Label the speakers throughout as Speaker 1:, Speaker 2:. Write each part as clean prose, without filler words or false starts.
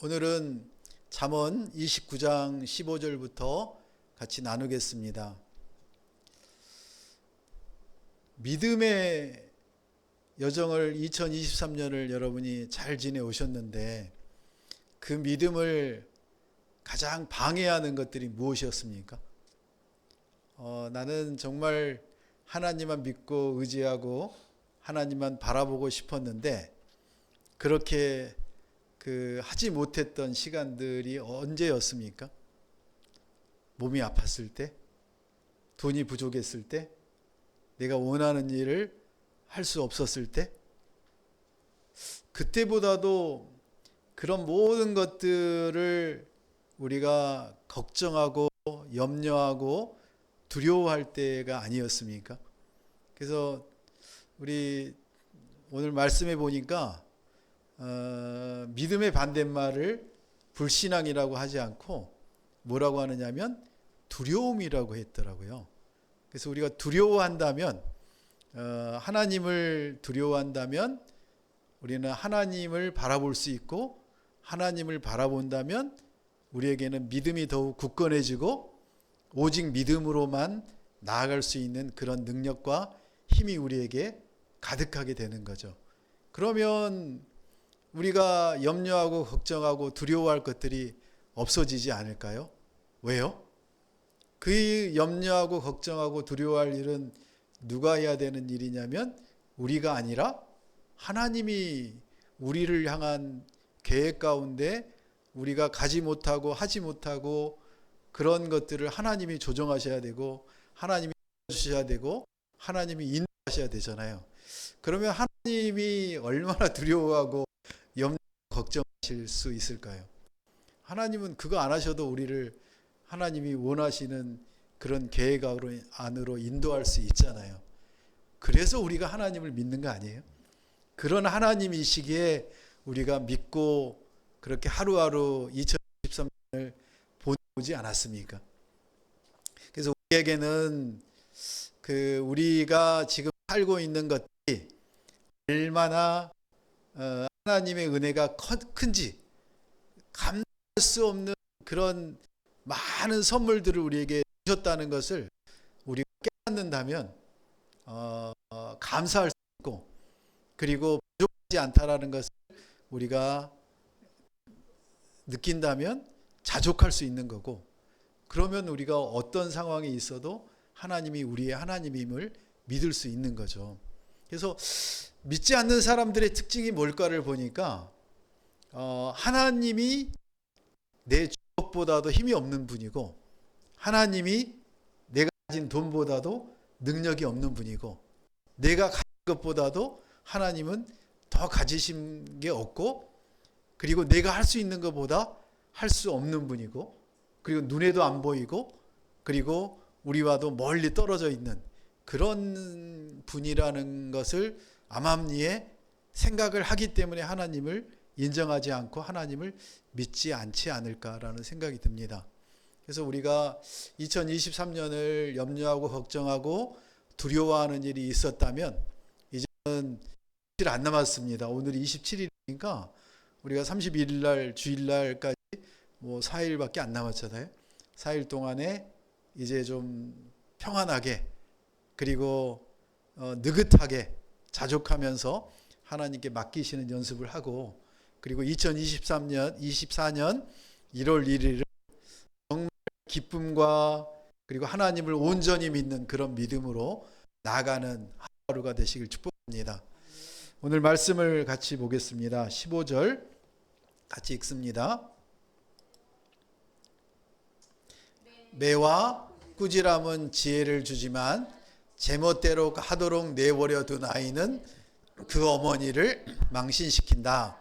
Speaker 1: 오늘은 잠언 29장 15절부터 같이 나누겠습니다. 믿음의 여정을 2023년을 여러분이 잘 지내오셨는데 그 믿음을 가장 방해하는 것들이 무엇이었습니까? 나는 정말 하나님만 믿고 의지하고 하나님만 바라보고 싶었는데 그렇게 하지 못했던 시간들이 언제였습니까? 몸이 아팠을 때, 돈이 부족했을 때, 내가 원하는 일을 할 수 없었을 때, 그때보다도 그런 모든 것들을 우리가 걱정하고 염려하고 두려워할 때가 아니었습니까? 그래서 우리 오늘 말씀해 보니까 믿음의 반대말을 불신앙이라고 하지 않고 뭐라고 하느냐면 두려움이라고 했더라고요. 그래서 우리가 두려워한다면 하나님을 두려워한다면 우리는 하나님을 바라볼 수 있고 하나님을 바라본다면 우리에게는 믿음이 더욱 굳건해지고 오직 믿음으로만 나아갈 수 있는 그런 능력과 힘이 우리에게 가득하게 되는 거죠. 그러면 우리가 염려하고 걱정하고 두려워할 것들이 없어지지 않을까요? 왜요? 그 염려하고 걱정하고 두려워할 일은 누가 해야 되는 일이냐면 우리가 아니라 하나님이 우리를 향한 계획 가운데 우리가 가지 못하고 하지 못하고 그런 것들을 하나님이 조정하셔야 되고 하나님이 주셔야 되고 하나님이 인도하셔야 되잖아요. 그러면 하나님이 얼마나 두려워하고 염려 걱정하실 수 있을까요? 하나님은 그거 안 하셔도 우리를 하나님이 원하시는 그런 계획 안으로 인도할 수 있잖아요. 그래서 우리가 하나님을 믿는 거 아니에요? 그런 하나님이시기에 우리가 믿고 그렇게 하루하루 2023년을 보내지 않았습니까? 그래서 우리에게는 우리가 지금 살고 있는 것들이 얼마나 하나님의 은혜가 큰지 감당할 수 없는 그런 많은 선물들을 우리에게 주셨다는 것을 우리가 깨닫는다면 감사할 수 있고 그리고 부족하지 않다라는 것을 우리가 느낀다면 자족할 수 있는 거고 그러면 우리가 어떤 상황에 있어도 하나님이 우리의 하나님임을 믿을 수 있는 거죠. 그래서 믿지 않는 사람들의 특징이 뭘까를 보니까 하나님이 내 주먹보다도 힘이 없는 분이고 하나님이 내가 가진 돈보다도 능력이 없는 분이고 내가 가진 것보다도 하나님은 더 가지신 게 없고 그리고 내가 할 수 있는 것보다 할 수 없는 분이고 그리고 눈에도 안 보이고 그리고 우리와도 멀리 떨어져 있는 그런 분이라는 것을 암암리에 생각을 하기 때문에 하나님을 인정하지 않고 하나님을 믿지 않지 않을까라는 생각이 듭니다. 그래서 우리가 2023년을 염려하고 걱정하고 두려워하는 일이 있었다면 이제는 며칠 안 남았습니다. 오늘이 27일이니까 우리가 31일 날 주일날까지 4일밖에 안 남았잖아요. 4일 동안에 이제 좀 평안하게 그리고 느긋하게 자족하면서 하나님께 맡기시는 연습을 하고 그리고 2023년 24년 1월 1일을 정말 기쁨과 그리고 하나님을 온전히 믿는 그런 믿음으로 나아가는 하루가 되시길 축복합니다. 오늘 말씀을 같이 보겠습니다. 15절 같이 읽습니다. 매와 꾸지람은 지혜를 주지만 제멋대로 하도록 내버려 둔 아이는 그 어머니를 망신시킨다.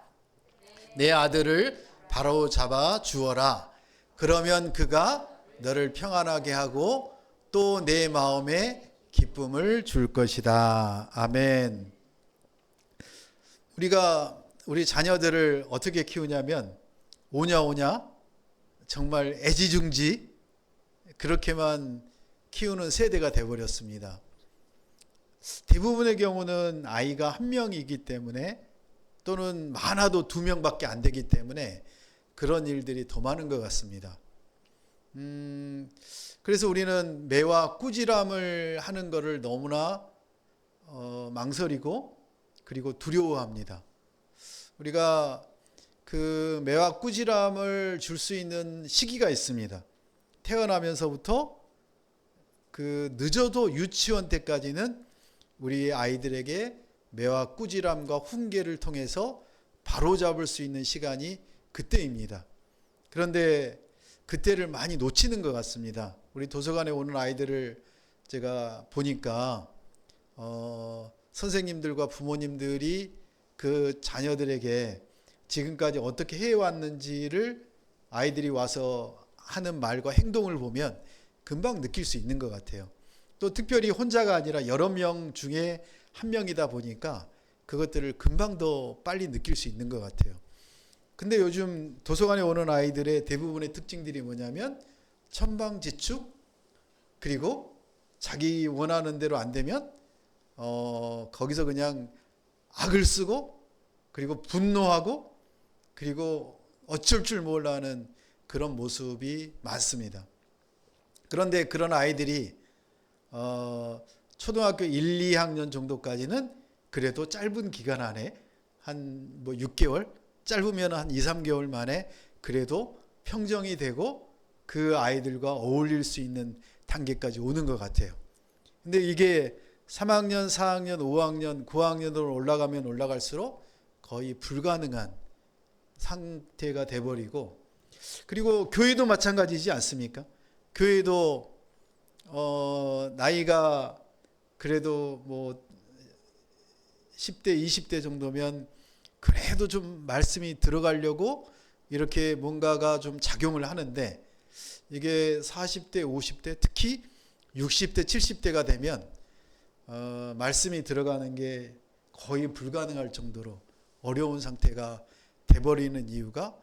Speaker 1: 내 아들을 바로 잡아 주어라. 그러면 그가 너를 평안하게 하고 또 내 마음에 기쁨을 줄 것이다. 아멘. 우리가 우리 자녀들을 어떻게 키우냐면 오냐오냐 정말 애지중지 그렇게만 키우는 세대가 되어버렸습니다. 대부분의 경우는 아이가 한 명이기 때문에 또는 많아도 2명밖에 안 되기 때문에 그 그런 일들이 더 많은 것 같습니다. 그래서 우리는 매와 꾸지람을 하는 것을 너무나 망설이고 그리고 두려워합니다. 우리가 그 매와 꾸지람을 줄 수 있는 시기가 있습니다. 태어나면서부터 그 늦어도 유치원 때까지는 우리 아이들에게 매와 꾸지람과 훈계를 통해서 바로잡을 수 있는 시간이 그때입니다. 그런데 그때를 많이 놓치는 것 같습니다. 우리 도서관에 오는 아이들을 제가 보니까 선생님들과 부모님들이 그 자녀들에게 지금까지 어떻게 해왔는지를 아이들이 와서 하는 말과 행동을 보면 금방 느낄 수 있는 것 같아요. 또 특별히 혼자가 아니라 여러 명 중에 한 명이다 보니까 그것들을 금방 더 빨리 느낄 수 있는 것 같아요. 근데 요즘 도서관에 오는 아이들의 대부분의 특징들이 뭐냐면 천방지축, 그리고 자기 원하는 대로 안 되면 거기서 그냥 악을 쓰고, 그리고 분노하고, 그리고 어쩔 줄 몰라하는 그런 모습이 많습니다. 그런데 그런 아이들이 초등학교 1, 2학년 정도까지는 그래도 짧은 기간 안에 한 6개월, 짧으면 한 2, 3개월 만에 그래도 평정이 되고 그 아이들과 어울릴 수 있는 단계까지 오는 것 같아요. 근데 이게 3학년, 4학년, 5학년, 9학년으로 올라가면 올라갈수록 거의 불가능한 상태가 돼버리고, 그리고 교회도 마찬가지지 않습니까? 교회도 나이가 그래도 뭐 10대, 20대 정도면 그래도 좀 말씀이 들어가려고 이렇게 뭔가가 좀 작용을 하는데, 이게 40대, 50대, 특히 60대, 70대가 되면 말씀이 들어가는 게 거의 불가능할 정도로 어려운 상태가 돼버리는 이유가,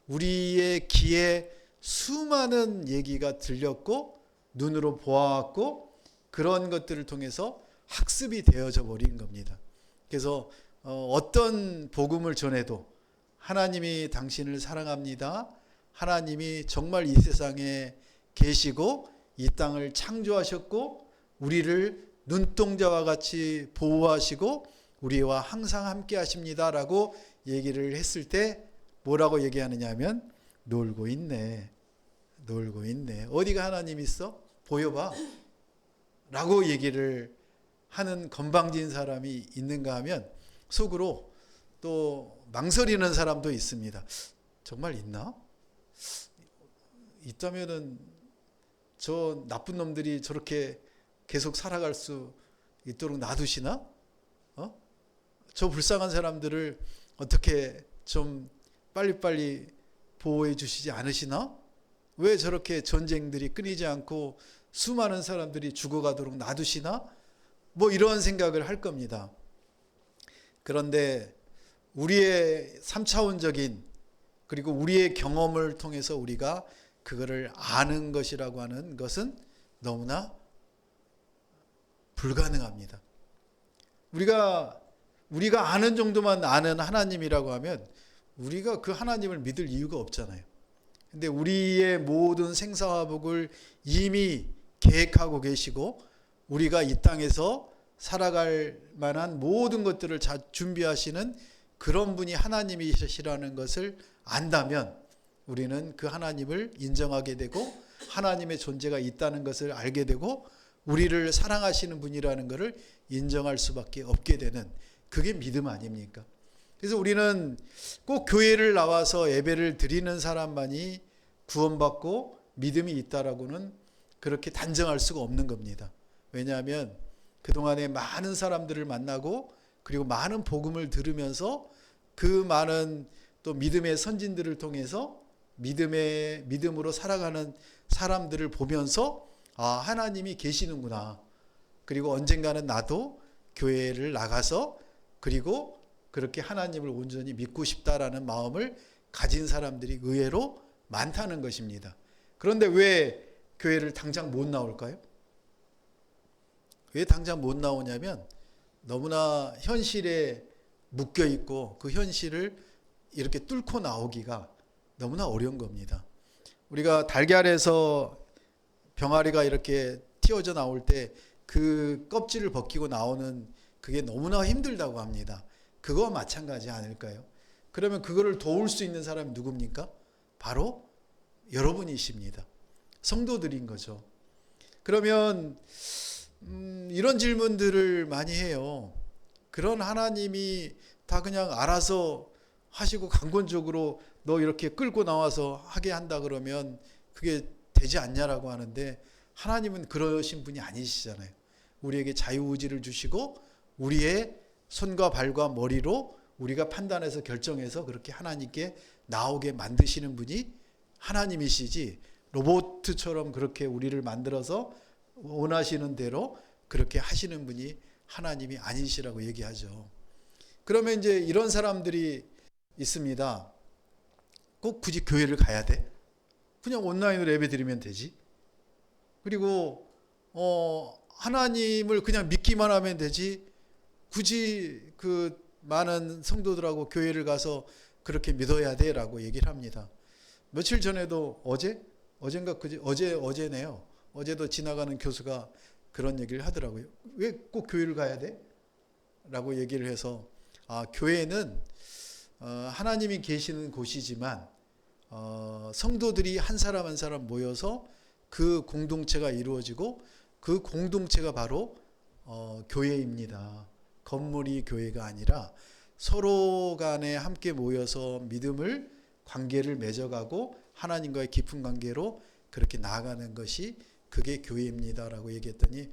Speaker 1: 우리의 귀에 수많은 얘기가 들렸고 눈으로 보아왔고 그런 것들을 통해서 학습이 되어져 버린 겁니다. 그래서 어떤 복음을 전해도 하나님이 당신을 사랑합니다, 하나님이 정말 이 세상에 계시고 이 땅을 창조하셨고 우리를 눈동자와 같이 보호하시고 우리와 항상 함께 하십니다 라고 얘기를 했을 때 뭐라고 얘기하느냐 하면 놀고 있네, 놀고 있네, 어디가 하나님 있어? 보여봐 라고 얘기를 하는 건방진 사람이 있는가 하면 속으로 또 망설이는 사람도 있습니다. 정말 있나? 있다면은 저 나쁜 놈들이 저렇게 계속 살아갈 수 있도록 놔두시나? 저 불쌍한 사람들을 어떻게 좀 빨리빨리 보호해 주시지 않으시나? 왜 저렇게 전쟁들이 끊이지 않고 수많은 사람들이 죽어가도록 놔두시나? 뭐 이런 생각을 할 겁니다. 그런데 우리의 3차원적인 그리고 우리의 경험을 통해서 우리가 그거를 아는 것이라고 하는 것은 너무나 불가능합니다. 우리가 아는 정도만 아는 하나님이라고 하면 우리가 그 하나님을 믿을 이유가 없잖아요. 근데 우리의 모든 생사화복을 이미 계획하고 계시고 우리가 이 땅에서 살아갈 만한 모든 것들을 준비하시는 그런 분이 하나님이시라는 것을 안다면 우리는 그 하나님을 인정하게 되고 하나님의 존재가 있다는 것을 알게 되고 우리를 사랑하시는 분이라는 것을 인정할 수밖에 없게 되는, 그게 믿음 아닙니까? 그래서 우리는 꼭 교회를 나와서 예배를 드리는 사람만이 구원받고 믿음이 있다라고는 그렇게 단정할 수가 없는 겁니다. 왜냐하면 그동안에 많은 사람들을 만나고 그리고 많은 복음을 들으면서 그 많은 또 믿음의 선진들을 통해서 믿음으로 살아가는 사람들을 보면서 하나님이 계시는구나. 그리고 언젠가는 나도 교회를 나가서 그리고 그렇게 하나님을 온전히 믿고 싶다라는 마음을 가진 사람들이 의외로 많다는 것입니다. 그런데 왜 교회를 당장 못 나올까요? 왜 당장 못 나오냐면 너무나 현실에 묶여 있고 그 현실을 이렇게 뚫고 나오기가 너무나 어려운 겁니다. 우리가 달걀에서 병아리가 이렇게 튀어져 나올 때 그 껍질을 벗기고 나오는 그게 너무나 힘들다고 합니다. 그거와 마찬가지 아닐까요? 그러면 그거를 도울 수 있는 사람이 누굽니까? 바로 여러분이십니다. 성도들인 거죠. 그러면 이런 질문들을 많이 해요. 그런 하나님이 다 그냥 알아서 하시고 강권적으로 너 이렇게 끌고 나와서 하게 한다 그러면 그게 되지 않냐라고 하는데, 하나님은 그러신 분이 아니시잖아요. 우리에게 자유의지를 주시고 우리의 손과 발과 머리로 우리가 판단해서 결정해서 그렇게 하나님께 나오게 만드시는 분이 하나님이시지, 로봇처럼 그렇게 우리를 만들어서 원하시는 대로 그렇게 하시는 분이 하나님이 아니시라고 얘기하죠. 그러면 이제 이런 사람들이 있습니다. 꼭 굳이 교회를 가야 돼? 그냥 온라인으로 예배 드리면 되지. 그리고 하나님을 그냥 믿기만 하면 되지. 굳이 그 많은 성도들하고 교회를 가서 그렇게 믿어야 돼라고 얘기를 합니다. 며칠 전에도 어젠가 그제 어제네요. 어제도 지나가는 교수가 그런 얘기를 하더라고요. 왜 꼭 교회를 가야 돼? 라고 얘기를 해서, 교회는 하나님이 계시는 곳이지만 성도들이 한 사람 한 사람 모여서 그 공동체가 이루어지고 그 공동체가 바로 교회입니다. 건물이 교회가 아니라 서로 간에 함께 모여서 믿음을, 관계를 맺어가고 하나님과의 깊은 관계로 그렇게 나아가는 것이 그게 교회입니다라고 얘기했더니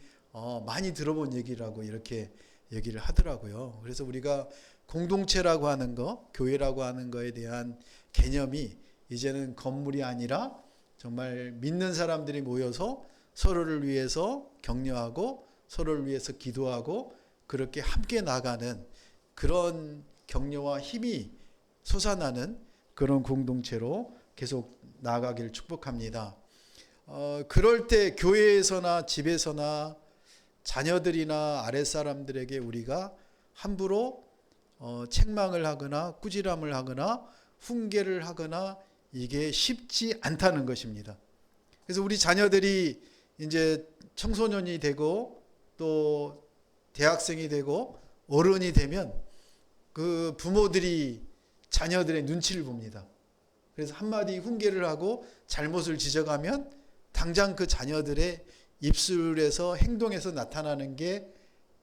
Speaker 1: 많이 들어본 얘기라고 이렇게 얘기를 하더라고요. 그래서 우리가 공동체라고 하는 거, 교회라고 하는 거에 대한 개념이 이제는 건물이 아니라 정말 믿는 사람들이 모여서 서로를 위해서 격려하고 서로를 위해서 기도하고 그렇게 함께 나가는 그런 격려와 힘이 솟아나는 그런 공동체로 계속 나아가기를 축복합니다. 그럴 때 교회에서나 집에서나 자녀들이나 아랫사람들에게 우리가 함부로 책망을 하거나 꾸지람을 하거나 훈계를 하거나 이게 쉽지 않다는 것입니다. 그래서 우리 자녀들이 이제 청소년이 되고 또 대학생이 되고 어른이 되면 그 부모들이 자녀들의 눈치를 봅니다. 그래서 한마디 훈계를 하고 잘못을 지적하면 당장 그 자녀들의 입술에서 행동에서 나타나는 게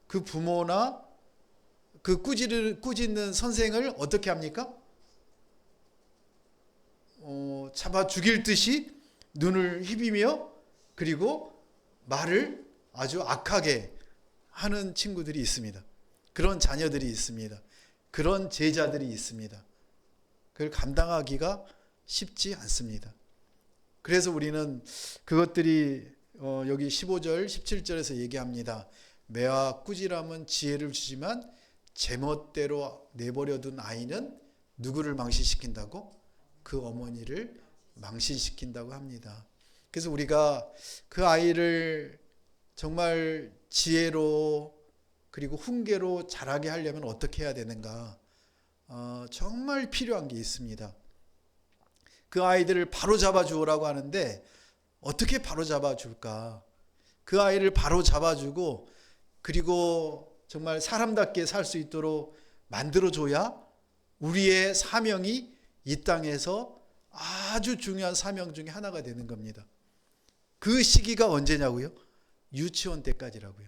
Speaker 1: 그 부모나 그 꾸짖는 선생을 어떻게 합니까? 잡아 죽일 듯이 눈을 휘비며 그리고 말을 아주 악하게 하는 친구들이 있습니다. 그런 자녀들이 있습니다. 그런 제자들이 있습니다. 그걸 감당하기가 쉽지 않습니다. 그래서 우리는 그것들이 여기 15절 17절에서 얘기합니다. 매와 꾸지람은 지혜를 주지만 제멋대로 내버려둔 아이는 누구를 망신시킨다고? 그 어머니를 망신시킨다고 합니다. 그래서 우리가 그 아이를 정말 지혜로 그리고 훈계로 자라게 하려면 어떻게 해야 되는가? 정말 필요한 게 있습니다. 그 아이들을 바로 잡아 주라고 하는데 어떻게 바로 잡아 줄까? 그 아이를 바로 잡아 주고 그리고 정말 사람답게 살 수 있도록 만들어 줘야 우리의 사명이 이 땅에서 아주 중요한 사명 중에 하나가 되는 겁니다. 그 시기가 언제냐고요? 유치원 때까지라고요.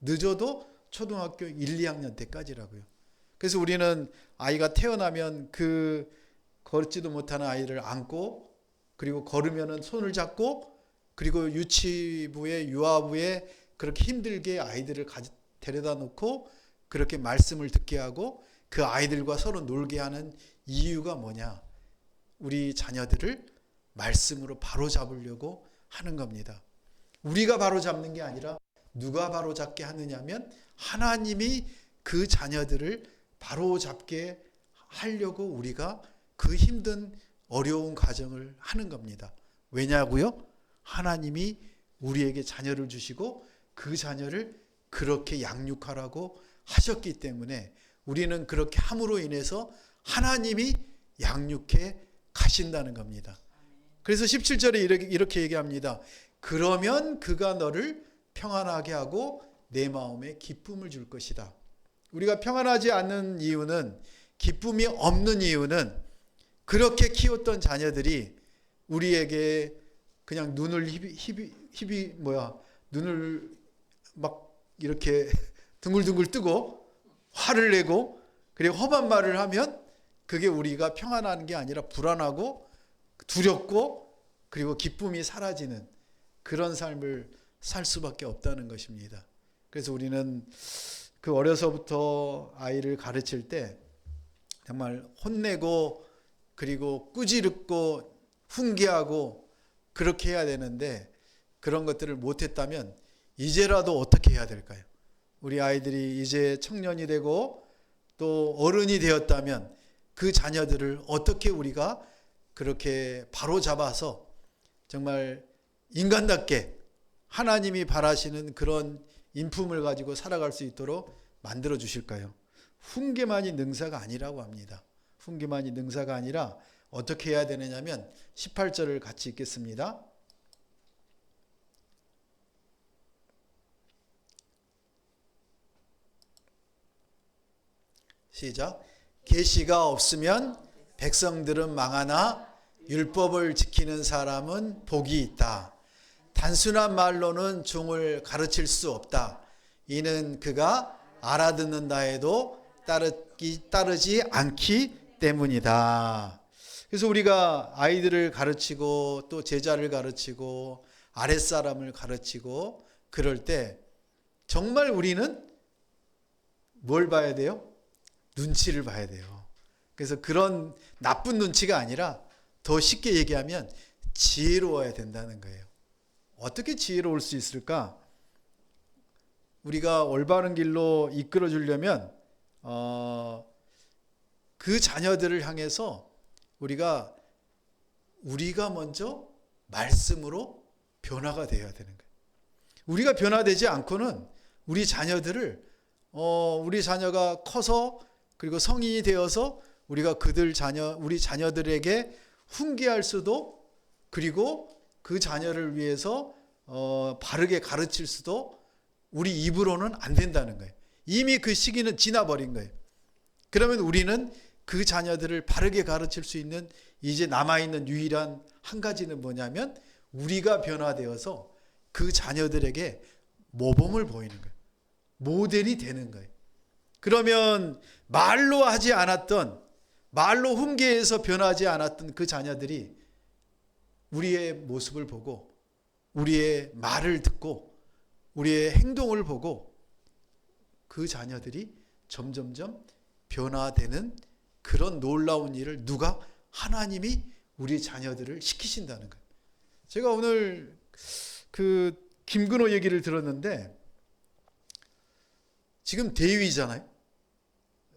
Speaker 1: 늦어도 초등학교 1, 2학년 때까지라고요. 그래서 우리는 아이가 태어나면 그 걷지도 못하는 아이를 안고 그리고 걸으면 손을 잡고 그리고 유치부에 유아부에 그렇게 힘들게 아이들을 데려다 놓고 그렇게 말씀을 듣게 하고 그 아이들과 서로 놀게 하는 이유가 뭐냐? 우리 자녀들을 말씀으로 바로잡으려고 하는 겁니다. 우리가 바로잡는 게 아니라 누가 바로잡게 하느냐면 하나님이 그 자녀들을 바로잡게 하려고 우리가 그 힘든 어려운 과정을 하는 겁니다. 왜냐고요? 하나님이 우리에게 자녀를 주시고 그 자녀를 그렇게 양육하라고 하셨기 때문에 우리는 그렇게 함으로 인해서 하나님이 양육해 가신다는 겁니다. 그래서 17절에 이렇게 얘기합니다. 그러면 그가 너를 평안하게 하고 내 마음에 기쁨을 줄 것이다. 우리가 평안하지 않는 이유는, 기쁨이 없는 이유는, 그렇게 키웠던 자녀들이 우리에게 그냥 눈을 눈을 막 이렇게 둥글둥글 뜨고 화를 내고 그리고 험한 말을 하면 그게 우리가 평안한 게 아니라 불안하고 두렵고 그리고 기쁨이 사라지는 그런 삶을 살 수밖에 없다는 것입니다. 그래서 우리는 그 어려서부터 아이를 가르칠 때 정말 혼내고 그리고 꾸지르고 훈계하고 그렇게 해야 되는데, 그런 것들을 못했다면 이제라도 어떻게 해야 될까요? 우리 아이들이 이제 청년이 되고 또 어른이 되었다면 그 자녀들을 어떻게 우리가 그렇게 바로 잡아서 정말 인간답게 하나님이 바라시는 그런 인품을 가지고 살아갈 수 있도록 만들어 주실까요? 훈계만이 능사가 아니라고 합니다. 훈계만이 능사가 아니라 어떻게 해야 되느냐면 18절을 같이 읽겠습니다. 시작. 계시가 없으면 백성들은 망하나 율법을 지키는 사람은 복이 있다. 단순한 말로는 종을 가르칠 수 없다. 이는 그가 알아듣는다 해도 따르지 않기 때문이다. 그래서 우리가 아이들을 가르치고 또 제자를 가르치고 아랫사람을 가르치고 그럴 때 정말 우리는 뭘 봐야 돼요? 눈치를 봐야 돼요. 그래서 그런 나쁜 눈치가 아니라 더 쉽게 얘기하면 지혜로워야 된다는 거예요. 어떻게 지혜로울 수 있을까? 우리가 올바른 길로 이끌어 주려면 그 자녀들을 향해서 우리가 먼저 말씀으로 변화가 되어야 되는 거예요. 우리가 변화되지 않고는 우리 자녀들을 우리 자녀가 커서 그리고 성인이 되어서 우리가 우리 자녀들에게 훈계할 수도, 그리고 그 자녀를 위해서 바르게 가르칠 수도 우리 입으로는 안 된다는 거예요. 이미 그 시기는 지나버린 거예요. 그러면 우리는 그 자녀들을 바르게 가르칠 수 있는 이제 남아있는 유일한 한 가지는 뭐냐면 우리가 변화되어서 그 자녀들에게 모범을 보이는 거예요. 모델이 되는 거예요. 그러면 말로 하지 않았던, 말로 훈계해서 변하지 않았던 그 자녀들이 우리의 모습을 보고 우리의 말을 듣고 우리의 행동을 보고 그 자녀들이 점점점 변화되는 그런 놀라운 일을 누가? 하나님이 우리 자녀들을 시키신다는 거예요. 제가 오늘 그 김근호 얘기를 들었는데 지금 대위잖아요.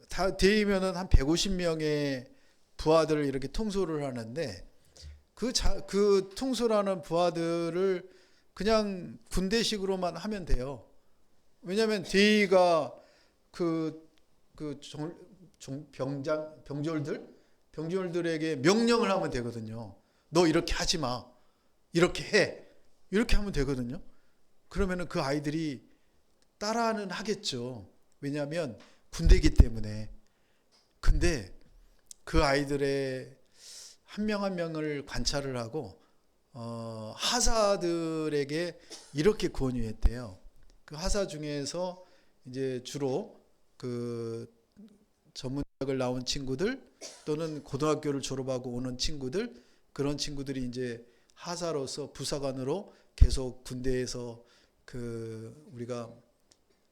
Speaker 1: 다 대위면은 한 150명의 부하들을 이렇게 통솔을 하는데 그 통솔하는 부하들을 그냥 군대식으로만 하면 돼요. 왜냐하면 대위가 병졸들에게 명령을 하면 되거든요. 너 이렇게 하지 마. 이렇게 해. 이렇게 하면 되거든요. 그러면은 그 아이들이 따라는 하겠죠. 왜냐하면 군대이기 때문에. 근데 그 아이들의 한 명 한 명을 관찰을 하고 하사들에게 이렇게 권유했대요. 그 하사 중에서 이제 주로 그 전문대학을 나온 친구들 또는 고등학교를 졸업하고 오는 친구들, 그런 친구들이 이제 하사로서 부사관으로 계속 군대에서 그 우리가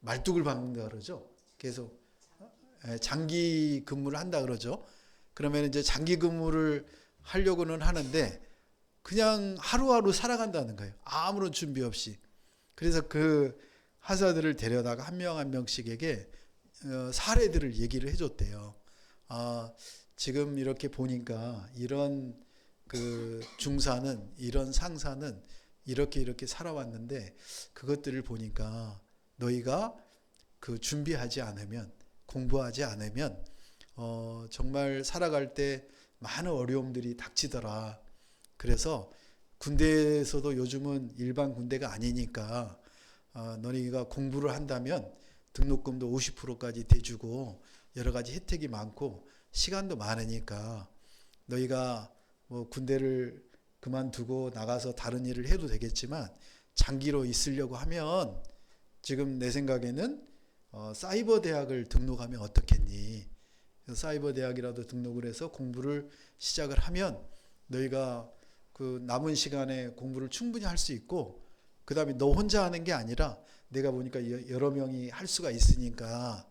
Speaker 1: 말뚝을 밟는다 그러죠. 계속 장기 근무를 한다 그러죠. 그러면 이제 장기 근무를 하려고는 하는데 그냥 하루하루 살아간다는 거예요. 아무런 준비 없이. 그래서 그 하사들을 데려다가 한 명 한 명씩에게 사례들을 얘기를 해줬대요. 지금 이렇게 보니까 이런 그 중사는, 이런 상사는 이렇게 살아왔는데 그것들을 보니까 너희가 그 준비하지 않으면, 공부하지 않으면 정말 살아갈 때 많은 어려움들이 닥치더라. 그래서 군대에서도 요즘은 일반 군대가 아니니까 너희가 공부를 한다면 등록금도 50%까지 대주고 여러 가지 혜택이 많고 시간도 많으니까 너희가 뭐 군대를 그만두고 나가서 다른 일을 해도 되겠지만 장기로 있으려고 하면 지금 내 생각에는 사이버 대학을 등록하면 어떻겠니? 사이버 대학이라도 등록을 해서 공부를 시작을 하면 너희가 그 남은 시간에 공부를 충분히 할 수 있고, 그 다음에 너 혼자 하는 게 아니라 내가 보니까 여러 명이 할 수가 있으니까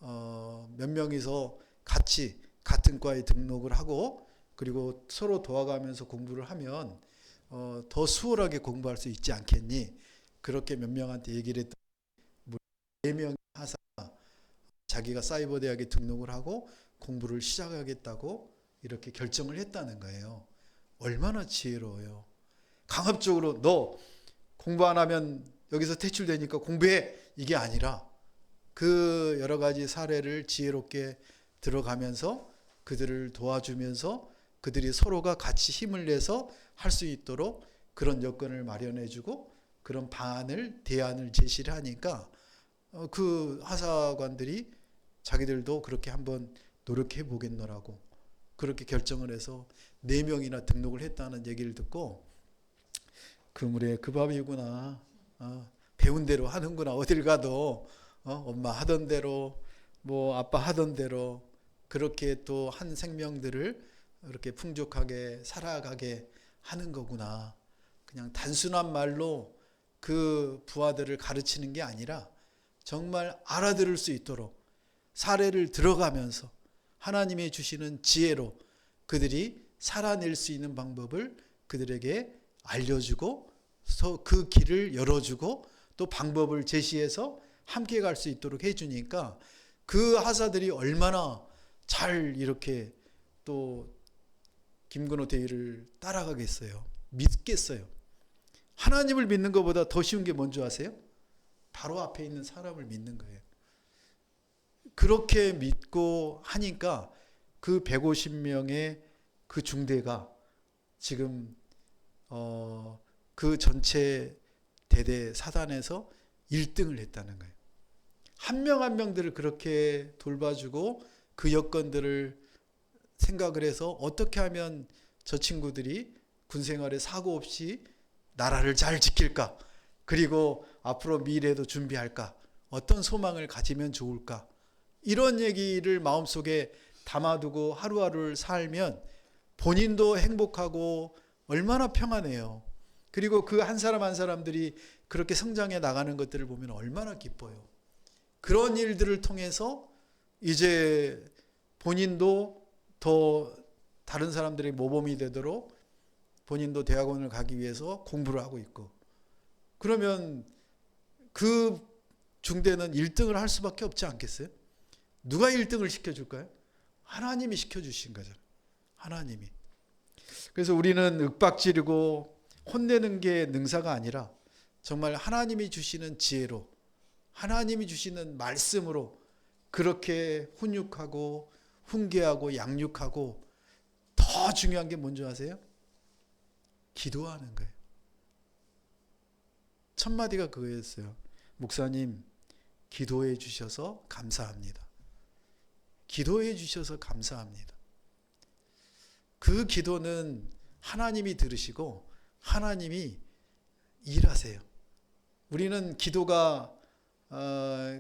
Speaker 1: 몇 명이서 같이 같은 과에 등록을 하고 그리고 서로 도와가면서 공부를 하면 더 수월하게 공부할 수 있지 않겠니? 그렇게 몇 명한테 얘기를 했더니 4명이 하사가 자기가 사이버 대학에 등록을 하고 공부를 시작하겠다고 이렇게 결정을 했다는 거예요. 얼마나 지혜로워요. 강압적으로 너 공부 안 하면 여기서 퇴출되니까 공부해, 이게 아니라 그 여러 가지 사례를 지혜롭게 들어가면서 그들을 도와주면서 그들이 서로가 같이 힘을 내서 할 수 있도록 그런 여건을 마련해주고 그런 방안을 대안을 제시를 하니까 그 하사관들이 자기들도 그렇게 한번 노력해 보겠노라고 그렇게 결정을 해서 4명이나 등록을 했다는 얘기를 듣고 그물에 그 밥이구나. 배운 대로 하는구나. 어딜 가도 엄마 하던 대로 뭐 아빠 하던 대로 그렇게 또 한 생명들을 이렇게 풍족하게 살아가게 하는 거구나. 그냥 단순한 말로 그 부하들을 가르치는 게 아니라 정말 알아들을 수 있도록 사례를 들어가면서 하나님이 주시는 지혜로 그들이 살아낼 수 있는 방법을 그들에게 알려주고 그 길을 열어주고 또 방법을 제시해서 함께 갈 수 있도록 해주니까 그 하사들이 얼마나 잘 이렇게 또 김근호 대위를 따라가겠어요. 믿겠어요. 하나님을 믿는 것보다 더 쉬운 게 뭔지 아세요? 바로 앞에 있는 사람을 믿는 거예요. 그렇게 믿고 하니까 그 150명의 그 중대가 지금 그 전체 대대 사단에서 1등을 했다는 거예요. 한 명 한 명들을 그렇게 돌봐주고 그 여건들을 생각을 해서 어떻게 하면 저 친구들이 군생활에 사고 없이 나라를 잘 지킬까? 그리고 앞으로 미래도 준비할까? 어떤 소망을 가지면 좋을까? 이런 얘기를 마음속에 담아두고 하루하루를 살면 본인도 행복하고 얼마나 평안해요. 그리고 그 한 사람 한 사람들이 그렇게 성장해 나가는 것들을 보면 얼마나 기뻐요. 그런 일들을 통해서 이제 본인도 더 다른 사람들의 모범이 되도록 본인도 대학원을 가기 위해서 공부를 하고 있고, 그러면 그 중대는 1등을 할 수밖에 없지 않겠어요? 누가 1등을 시켜줄까요? 하나님이 시켜주신 거잖아요. 하나님이. 그래서 우리는 윽박지르고 혼내는 게 능사가 아니라 정말 하나님이 주시는 지혜로 하나님이 주시는 말씀으로 그렇게 훈육하고 훈계하고 양육하고 더 중요한 게 뭔지 아세요? 기도하는 거예요. 첫 마디가 그거였어요. 목사님, 기도해 주셔서 감사합니다. 기도해 주셔서 감사합니다. 그 기도는 하나님이 들으시고 하나님이 일하세요. 우리는 기도가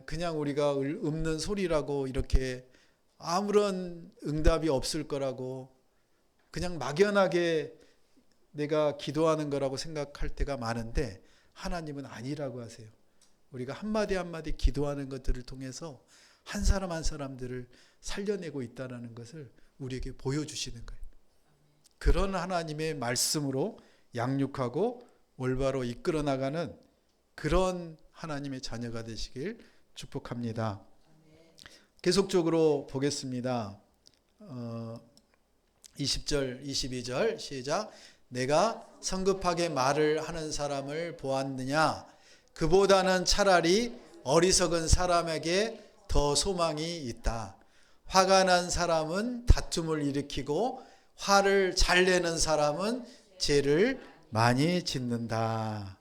Speaker 1: 그냥 우리가 읊는 소리라고 이렇게 아무런 응답이 없을 거라고 그냥 막연하게 내가 기도하는 거라고 생각할 때가 많은데 하나님은 아니라고 하세요. 우리가 한마디 한마디 기도하는 것들을 통해서 한 사람 한 사람들을 살려내고 있다는 것을 우리에게 보여주시는 거예요. 그런 하나님의 말씀으로 양육하고 올바로 이끌어 나가는 그런 하나님의 자녀가 되시길 축복합니다. 계속적으로 보겠습니다. 20절, 22절 시작. 내가 성급하게 말을 하는 사람을 보았느냐? 그보다는 차라리 어리석은 사람에게 더 소망이 있다. 화가 난 사람은 다툼을 일으키고 화를 잘 내는 사람은 죄를 많이 짓는다.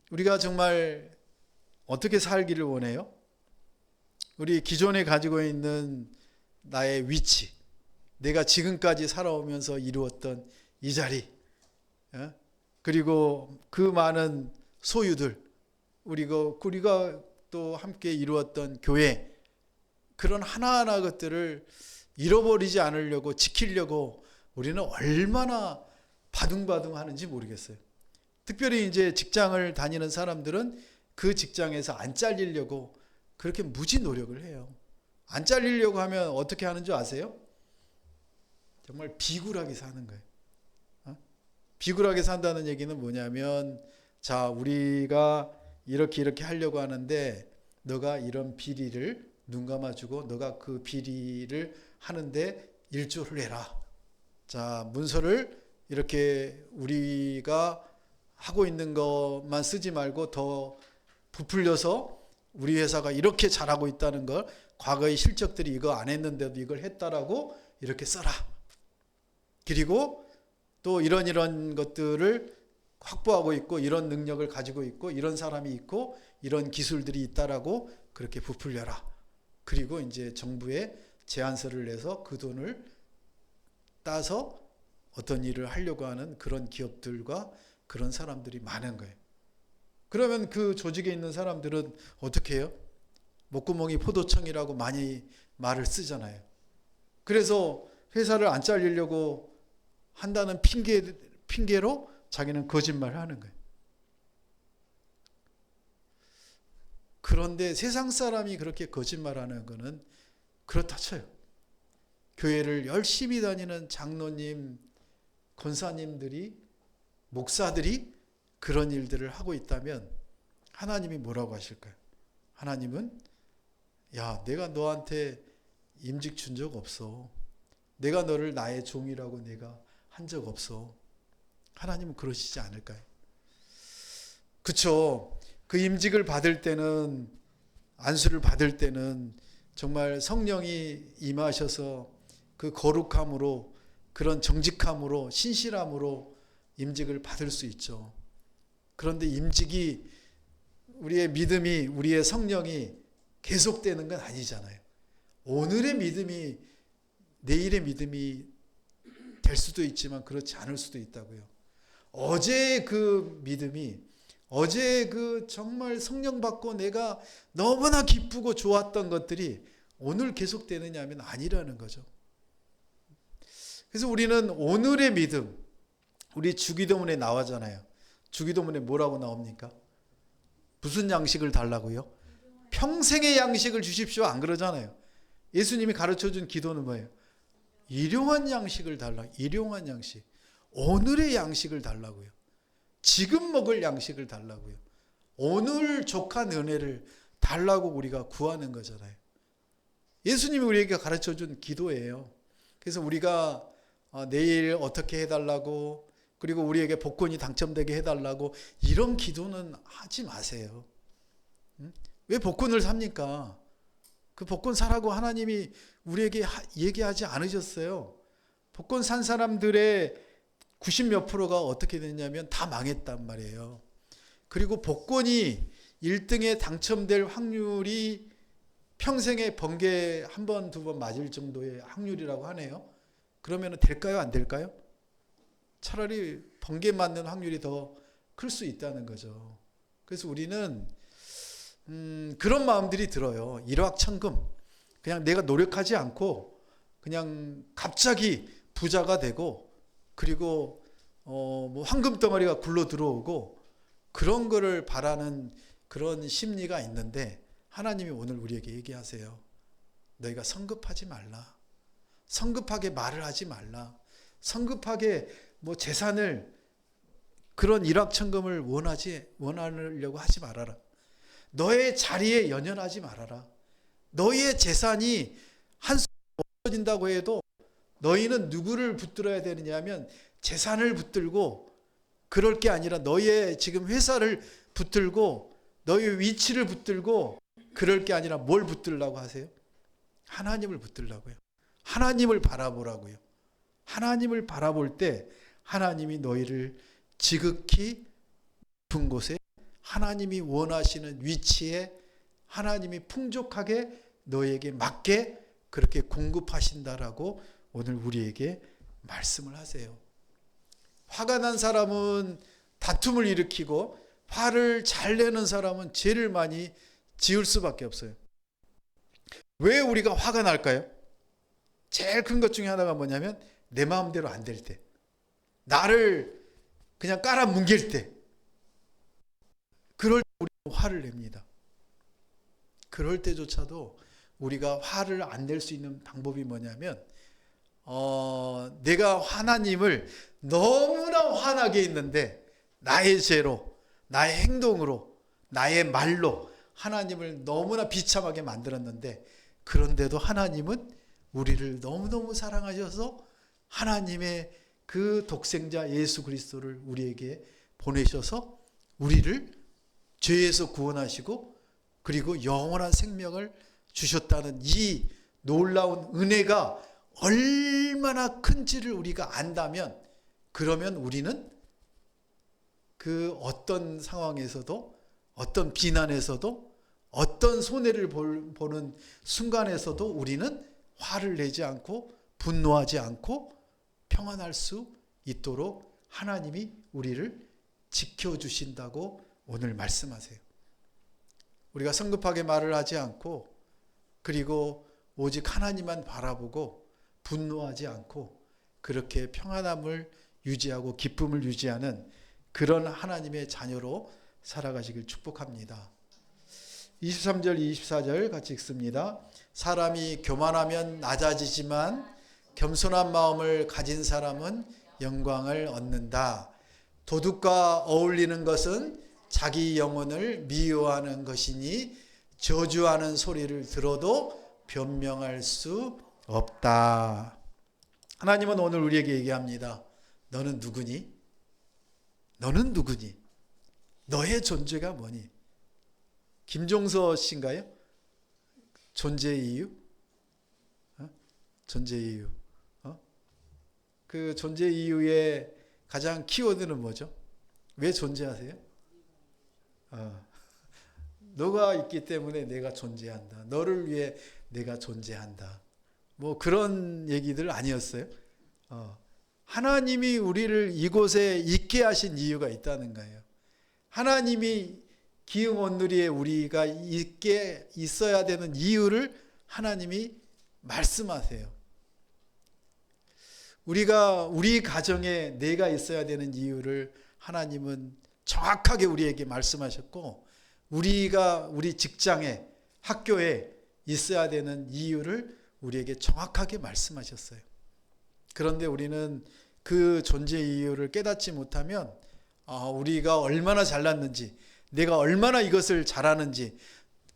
Speaker 1: 우리가 정말 어떻게 살기를 원해요? 우리 기존에 가지고 있는 나의 위치, 내가 지금까지 살아오면서 이루었던 이 자리, 그리고 그 많은 소유들, 우리가 또 함께 이루었던 교회, 그런 하나하나 것들을 잃어버리지 않으려고 지키려고 우리는 얼마나 바둥바둥 하는지 모르겠어요. 특별히 이제 직장을 다니는 사람들은 그 직장에서 안 잘리려고 그렇게 무지 노력을 해요. 안 잘리려고 하면 어떻게 하는 줄 아세요? 정말 비굴하게 사는 거예요. 비굴하게 산다는 얘기는 뭐냐면, 자, 우리가 이렇게 하려고 하는데 너가 이런 비리를 눈 감아주고 너가 그 비리를 하는데 일조를 해라. 자, 문서를 이렇게 우리가 하고 있는 것만 쓰지 말고 더 부풀려서 우리 회사가 이렇게 잘하고 있다는 걸, 과거의 실적들이 이거 안 했는데도 이걸 했다라고 이렇게 써라. 그리고 또 이런 것들을 확보하고 있고, 이런 능력을 가지고 있고, 이런 사람이 있고, 이런 기술들이 있다라고 그렇게 부풀려라. 그리고 이제 정부에 제안서를 내서 그 돈을 따서 어떤 일을 하려고 하는 그런 기업들과 그런 사람들이 많은 거예요. 그러면 그 조직에 있는 사람들은 어떻게 해요? 목구멍이 포도청이라고 많이 말을 쓰잖아요. 그래서 회사를 안 잘리려고 한다는 핑계로 자기는 거짓말을 하는 거예요. 그런데 세상 사람이 그렇게 거짓말하는 거는 그렇다 쳐요. 교회를 열심히 다니는 장로님, 권사님들이, 목사들이 그런 일들을 하고 있다면 하나님이 뭐라고 하실까요? 하나님은, 야, 내가 너한테 임직 준 적 없어. 내가 너를 나의 종이라고 내가 한 적 없어. 하나님은 그러시지 않을까요? 그쵸? 그 임직을 받을 때는, 안수를 받을 때는 정말 성령이 임하셔서 그 거룩함으로, 그런 정직함으로, 신실함으로 임직을 받을 수 있죠. 그런데 임직이, 우리의 믿음이, 우리의 성령이 계속되는 건 아니잖아요. 오늘의 믿음이 내일의 믿음이 될 수도 있지만 그렇지 않을 수도 있다고요. 어제 그 믿음이, 어제 그 정말 성령 받고 내가 너무나 기쁘고 좋았던 것들이 오늘 계속되느냐 하면 아니라는 거죠. 그래서 우리는 오늘의 믿음, 우리 주기도문에 나오잖아요. 주기도문에 뭐라고 나옵니까? 무슨 양식을 달라고요? 평생의 양식을 주십시오, 안 그러잖아요. 예수님이 가르쳐준 기도는 뭐예요? 일용한 양식을 달라. 일용한 양식. 오늘의 양식을 달라고요. 지금 먹을 양식을 달라고요. 오늘 족한 은혜를 달라고 우리가 구하는 거잖아요. 예수님이 우리에게 가르쳐준 기도예요. 그래서 우리가 내일 어떻게 해달라고, 그리고 우리에게 복권이 당첨되게 해달라고, 이런 기도는 하지 마세요. 왜 복권을 삽니까? 그 복권 사라고 하나님이 우리에게 얘기하지 않으셨어요. 복권 산 사람들의 90몇 프로가 어떻게 됐냐면 다 망했단 말이에요. 그리고 복권이 1등에 당첨될 확률이 평생에 번개 한 번, 두 번 맞을 정도의 확률이라고 하네요. 그러면 될까요? 안 될까요? 차라리 번개 맞는 확률이 더 클 수 있다는 거죠. 그래서 우리는 그런 마음들이 들어요. 일확천금. 그냥 내가 노력하지 않고 그냥 갑자기 부자가 되고, 그리고 뭐 황금 덩어리가 굴러 들어오고, 그런 거를 바라는 그런 심리가 있는데, 하나님이 오늘 우리에게 얘기하세요. 너희가 성급하지 말라. 성급하게 말을 하지 말라. 성급하게 뭐 재산을, 그런 일확천금을 원하려고 하지 말아라. 너의 자리에 연연하지 말아라. 너희의 재산이 한 수 없어진다고 해도 너희는 누구를 붙들어야 되느냐 하면 재산을 붙들고, 그럴 게 아니라 너희의 지금 회사를 붙들고, 너희의 위치를 붙들고, 그럴 게 아니라 뭘 붙들라고 하세요? 하나님을 붙들라고요. 하나님을 바라보라고요. 하나님을 바라볼 때 하나님이 너희를 지극히 깊은 곳에 하나님이 원하시는 위치에 하나님이 풍족하게 너희에게 맞게 그렇게 공급하신다라고 오늘 우리에게 말씀을 하세요. 화가 난 사람은 다툼을 일으키고 화를 잘 내는 사람은 죄를 많이 지을 수밖에 없어요. 왜 우리가 화가 날까요? 제일 큰 것 중에 하나가 뭐냐면 내 마음대로 안 될 때, 나를 그냥 깔아뭉갤 때, 그럴 때 우리가 화를 냅니다. 그럴 때조차도 우리가 화를 안 낼 수 있는 방법이 뭐냐면 내가 하나님을 너무나 화나게 했는데 나의 죄로, 나의 행동으로, 나의 말로 하나님을 너무나 비참하게 만들었는데, 그런데도 하나님은 우리를 너무너무 사랑하셔서 하나님의 그 독생자 예수 그리스도를 우리에게 보내셔서 우리를 죄에서 구원하시고 그리고 영원한 생명을 주셨다는 이 놀라운 은혜가 얼마나 큰지를 우리가 안다면, 그러면 우리는 그 어떤 상황에서도, 어떤 비난에서도, 어떤 손해를 보는 순간에서도 우리는 화를 내지 않고 분노하지 않고 평안할 수 있도록 하나님이 우리를 지켜주신다고 오늘 말씀하세요. 우리가 성급하게 말을 하지 않고, 그리고 오직 하나님만 바라보고 분노하지 않고 그렇게 평안함을 유지하고 기쁨을 유지하는 그런 하나님의 자녀로 살아가시길 축복합니다. 23절 24절 같이 읽습니다. 사람이 교만하면 낮아지지만 겸손한 마음을 가진 사람은 영광을 얻는다. 도둑과 어울리는 것은 자기 영혼을 미워하는 것이니 저주하는 소리를 들어도 변명할 수 없다. 하나님은 오늘 우리에게 얘기합니다. 너는 누구니? 너는 누구니? 너의 존재가 뭐니? 김종서 씨인가요? 존재의 이유? 존재의 이유. 그 존재의 이유의 가장 키워드는 뭐죠? 왜 존재하세요? 너가 있기 때문에 내가 존재한다. 너를 위해 내가 존재한다. 뭐 그런 얘기들 아니었어요? 하나님이 우리를 이곳에 있게 하신 이유가 있다는 거예요. 하나님이 기흥 온누리에 우리가 있게 있어야 되는 이유를 하나님이 말씀하세요. 우리가 우리 가정에 내가 있어야 되는 이유를 하나님은 정확하게 우리에게 말씀하셨고, 우리가 우리 직장에, 학교에 있어야 되는 이유를 우리에게 정확하게 말씀하셨어요. 그런데 우리는 그 존재의 이유를 깨닫지 못하면 우리가 얼마나 잘났는지, 내가 얼마나 이것을 잘하는지,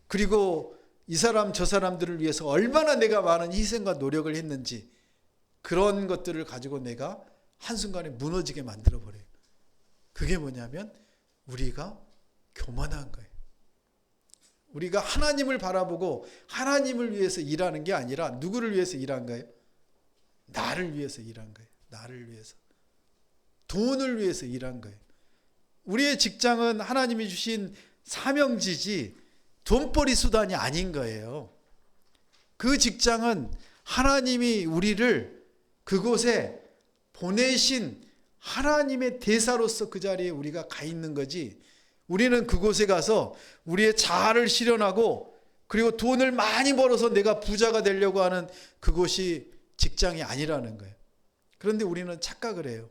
Speaker 1: 그리고 이 사람 저 사람들을 위해서 얼마나 내가 많은 희생과 노력을 했는지, 그런 것들을 가지고 내가 한순간에 무너지게 만들어버려요. 그게 뭐냐면 우리가 교만한 거예요. 우리가 하나님을 바라보고 하나님을 위해서 일하는 게 아니라 누구를 위해서 일한 거예요? 나를 위해서 일한 거예요. 나를 위해서. 돈을 위해서 일한 거예요. 우리의 직장은 하나님이 주신 사명지지 돈벌이 수단이 아닌 거예요. 그 직장은 하나님이 우리를 그곳에 보내신 하나님의 대사로서 그 자리에 우리가 가 있는 거지, 우리는 그곳에 가서 우리의 자아를 실현하고 그리고 돈을 많이 벌어서 내가 부자가 되려고 하는 그곳이 직장이 아니라는 거예요. 그런데 우리는 착각을 해요.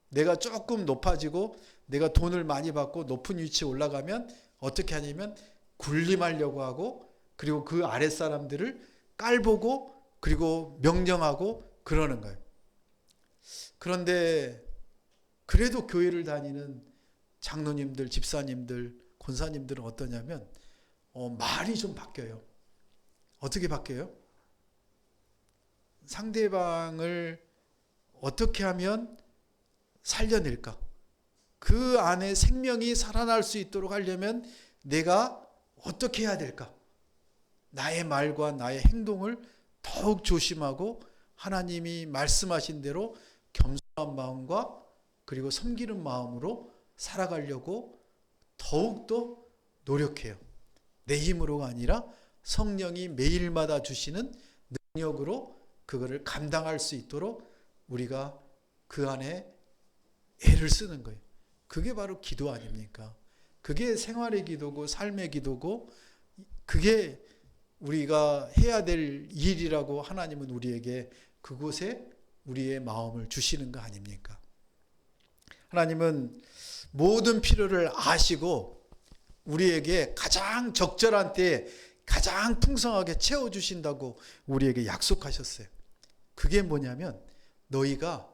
Speaker 1: 내가 조금 높아지고 내가 돈을 많이 받고 높은 위치에 올라가면 어떻게 하냐면 군림하려고 하고, 그리고 그 아랫사람들을 깔보고 그리고 명령하고 그러는 거예요. 그런데 그래도 교회를 다니는 장로님들, 집사님들, 권사님들은 어떠냐면 말이 좀 바뀌어요. 어떻게 바뀌어요? 상대방을 어떻게 하면 살려낼까? 그 안에 생명이 살아날 수 있도록 하려면 내가 어떻게 해야 될까? 나의 말과 나의 행동을 더욱 조심하고 하나님이 말씀하신 대로 겸손한 마음과 그리고 섬기는 마음으로 살아가려고 더욱더 노력해요. 내 힘으로가 아니라 성령이 매일마다 주시는 능력으로 그거를 감당할 수 있도록 우리가 그 안에 애를 쓰는 거예요. 그게 바로 기도 아닙니까? 그게 생활의 기도고 삶의 기도고 그게 우리가 해야 될 일이라고 하나님은 우리에게 그곳에 우리의 마음을 주시는 거 아닙니까? 하나님은 모든 필요를 아시고 우리에게 가장 적절한 때에 가장 풍성하게 채워주신다고 우리에게 약속하셨어요. 그게 뭐냐면 너희가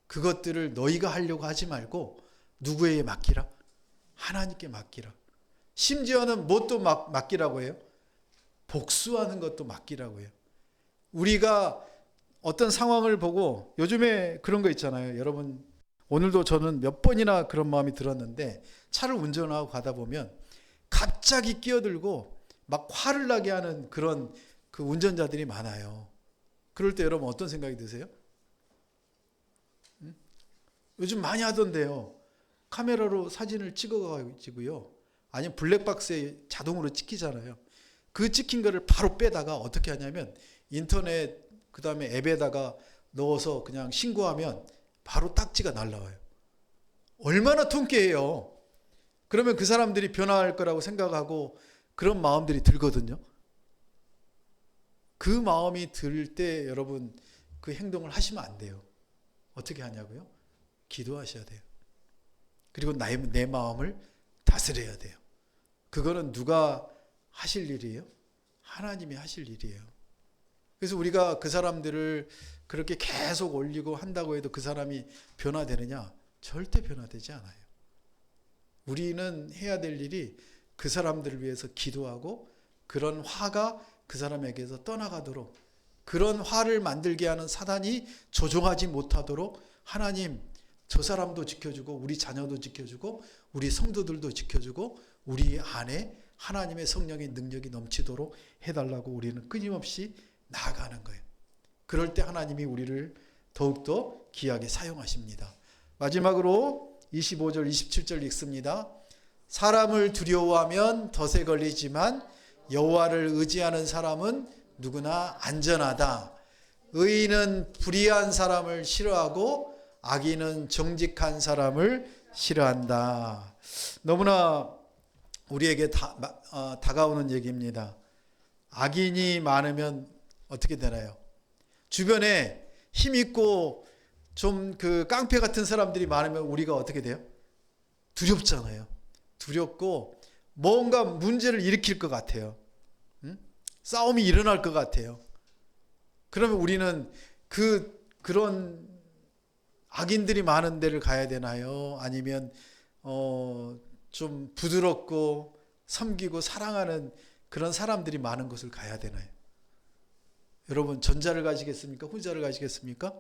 Speaker 1: 그것들을 너희가 하려고 하지 말고 누구에게 맡기라? 하나님께 맡기라. 심지어는 뭣도 맡기라고 해요? 복수하는 것도 맡기라고 해요. 우리가 어떤 상황을 보고 요즘에 그런 거 있잖아요. 여러분 오늘도 저는 몇 번이나 그런 마음이 들었는데 차를 운전하고 가다 보면 갑자기 끼어들고 막 화를 나게 하는 그런 그 운전자들이 많아요. 그럴 때 여러분 어떤 생각이 드세요? 요즘 많이 하던데요. 카메라로 사진을 찍어가지고요. 아니면 블랙박스에 자동으로 찍히잖아요. 그 찍힌 거를 바로 빼다가 어떻게 하냐면 인터넷 그 다음에 앱에다가 넣어서 그냥 신고하면 바로 딱지가 날라와요. 얼마나 통쾌해요. 그러면 그 사람들이 변화할 거라고 생각하고 그런 마음들이 들거든요. 그 마음이 들 때 여러분 그 행동을 하시면 안 돼요. 어떻게 하냐고요? 기도하셔야 돼요. 그리고 내 마음을 다스려야 돼요. 그거는 누가 하실 일이에요? 하나님이 하실 일이에요. 그래서 우리가 그 사람들을 그렇게 계속 올리고 한다고 해도 그 사람이 변화되느냐? 절대 변화되지 않아요. 우리는 해야 될 일이 그 사람들을 위해서 기도하고 그런 화가 그 사람에게서 떠나가도록 그런 화를 만들게 하는 사단이 조종하지 못하도록 하나님 저 사람도 지켜주고 우리 자녀도 지켜주고 우리 성도들도 지켜주고 우리 안에 하나님의 성령의 능력이 넘치도록 해달라고 우리는 끊임없이 나아가는 거예요. 그럴 때 하나님이 우리를 더욱더 귀하게 사용하십니다. 마지막으로 25절 27절 읽습니다. 사람을 두려워하면 덫에 걸리지만 여호와를 의지하는 사람은 누구나 안전하다. 의인은 불의한 사람을 싫어하고 악인은 정직한 사람을 싫어한다. 너무나 우리에게 다가오는 얘기입니다. 악인이 많으면 어떻게 되나요? 주변에 힘있고 좀 그 깡패 같은 사람들이 많으면 우리가 어떻게 돼요? 두렵잖아요. 두렵고 뭔가 문제를 일으킬 것 같아요. 싸움이 일어날 것 같아요. 그러면 우리는 그런 악인들이 많은 데를 가야 되나요? 아니면 좀 부드럽고 섬기고 사랑하는 그런 사람들이 많은 곳을 가야 되나요? 여러분 전자를 가시겠습니까? 후자를 가시겠습니까?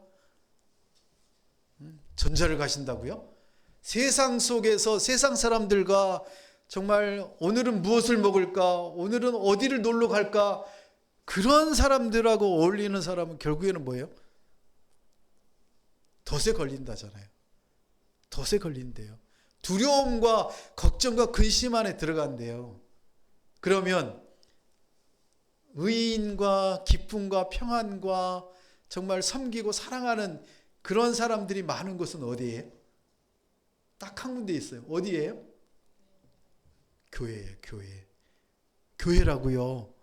Speaker 1: 전자를 가신다고요? 세상 속에서 세상 사람들과 정말 오늘은 무엇을 먹을까? 오늘은 어디를 놀러 갈까? 그런 사람들하고 어울리는 사람은 결국에는 뭐예요? 덫에 걸린다잖아요. 덫에 걸린대요. 두려움과 걱정과 근심 안에 들어간대요. 그러면 의인과 기쁨과 평안과 정말 섬기고 사랑하는 그런 사람들이 많은 곳은 어디예요? 딱 한 군데 있어요. 어디예요? 교회예요. 교회. 교회라고요.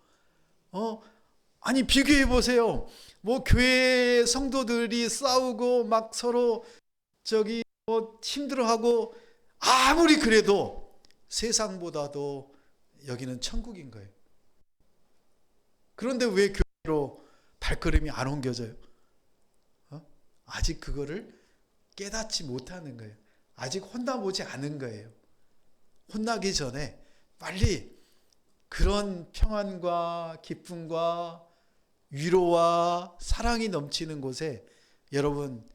Speaker 1: 아니 비교해 보세요. 뭐 교회 성도들이 싸우고 막 서로 힘들어하고 아무리 그래도 세상보다도 여기는 천국인 거예요. 그런데 왜 교회로 발걸음이 안 옮겨져요? 아직 그거를 깨닫지 못하는 거예요. 아직 혼나보지 않은 거예요. 혼나기 전에 빨리 그런 평안과 기쁨과 위로와 사랑이 넘치는 곳에 여러분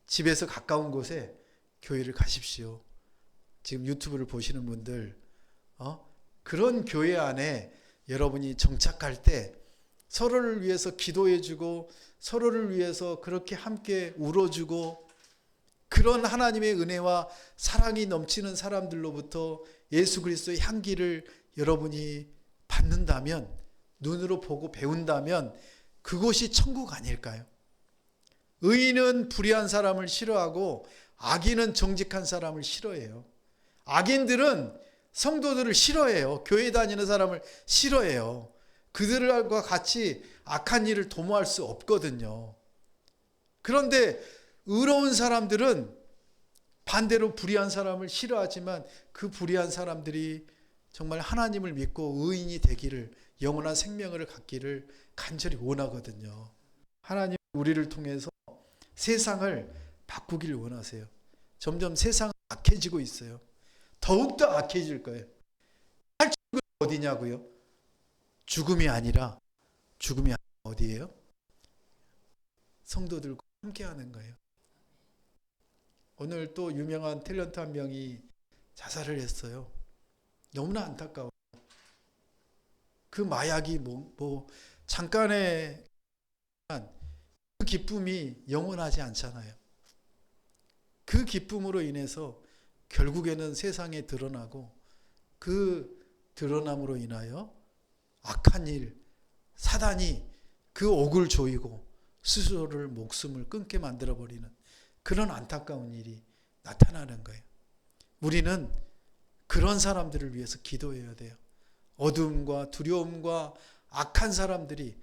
Speaker 1: 집에서 가까운 곳에 교회를 가십시오. 지금 유튜브를 보시는 분들 그런 교회 안에 여러분이 정착할 때 서로를 위해서 기도해주고 서로를 위해서 그렇게 함께 울어주고 그런 하나님의 은혜와 사랑이 넘치는 사람들로부터 예수 그리스도의 향기를 여러분이 받는다면, 눈으로 보고 배운다면 그곳이 천국 아닐까요? 의인은 불의한 사람을 싫어하고 악인은 정직한 사람을 싫어해요. 악인들은 성도들을 싫어해요. 교회 다니는 사람을 싫어해요. 그들과 같이 악한 일을 도모할 수 없거든요. 그런데 의로운 사람들은 반대로 불의한 사람을 싫어하지만 그 불의한 사람들이 정말 하나님을 믿고 의인이 되기를, 영원한 생명을 갖기를 간절히 원하거든요. 하나님 우리를 통해서 세상을 바꾸길 원하세요. 점점 세상은 악해지고 있어요. 더욱더 악해질 거예요. 탈출은 어디냐고요? 죽음이 아니라 어디예요? 성도들과 함께하는 거예요. 오늘 또 유명한 탤런트 한 명이 자살을 했어요. 너무나 안타까워요. 그 마약이 잠깐의 그 기쁨이 영원하지 않잖아요. 그 기쁨으로 인해서 결국에는 세상에 드러나고 그 드러남으로 인하여 악한 일, 사단이 그 옥을 조이고 스스로를 목숨을 끊게 만들어버리는 그런 안타까운 일이 나타나는 거예요. 우리는 그런 사람들을 위해서 기도해야 돼요. 어둠과 두려움과 악한 사람들이,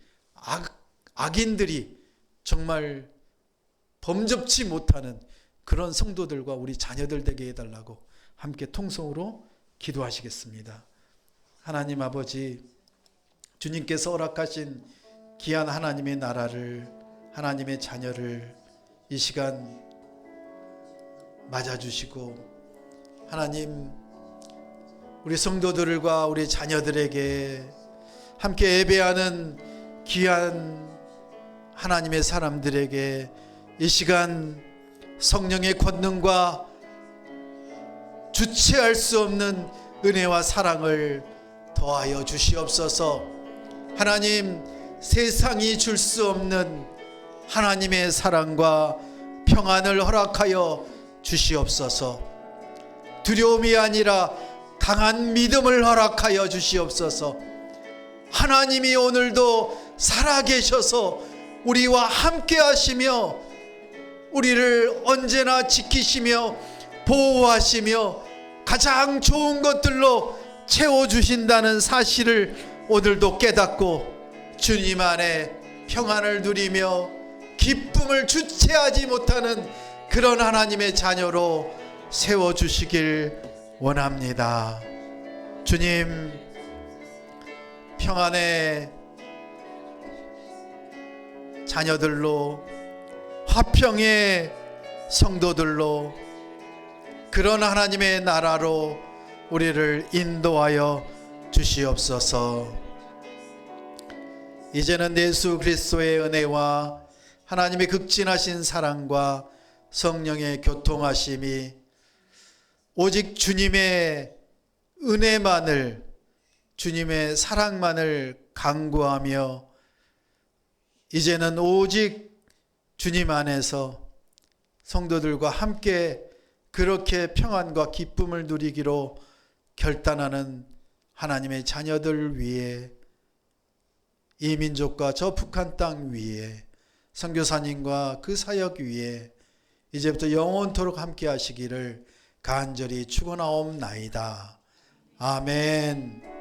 Speaker 1: 악인들이 정말 범접치 못하는 그런 성도들과 우리 자녀들 되게 해달라고 함께 통성으로 기도하시겠습니다. 하나님 아버지, 주님께서 허락하신 귀한 하나님의 나라를, 하나님의 자녀를 이 시간 맞아주시고, 하나님 우리 성도들과 우리 자녀들에게 함께 예배하는 귀한 하나님의 사람들에게 이 시간 성령의 권능과 주체할 수 없는 은혜와 사랑을 더하여 주시옵소서. 하나님, 세상이 줄 수 없는 하나님의 사랑과 평안을 허락하여 주시옵소서. 두려움이 아니라 강한 믿음을 허락하여 주시옵소서. 하나님이 오늘도 살아계셔서 우리와 함께 하시며 우리를 언제나 지키시며 보호하시며 가장 좋은 것들로 채워주신다는 사실을 오늘도 깨닫고 주님 안에 평안을 누리며 기쁨을 주체하지 못하는 그런 하나님의 자녀로 세워주시길 원합니다. 주님, 평안의 자녀들로, 화평의 성도들로, 그런 하나님의 나라로 우리를 인도하여 주시옵소서. 이제는 예수 그리스도의 은혜와 하나님의 극진하신 사랑과 성령의 교통하심이 오직 주님의 은혜만을, 주님의 사랑만을 간구하며 이제는 오직 주님 안에서 성도들과 함께 그렇게 평안과 기쁨을 누리기로 결단하는 하나님의 자녀들 위에, 이 민족과 저 북한 땅 위에, 선교사님과 그 사역 위에 이제부터 영원토록 함께 하시기를 간절히 축원하옵나이다. 아멘.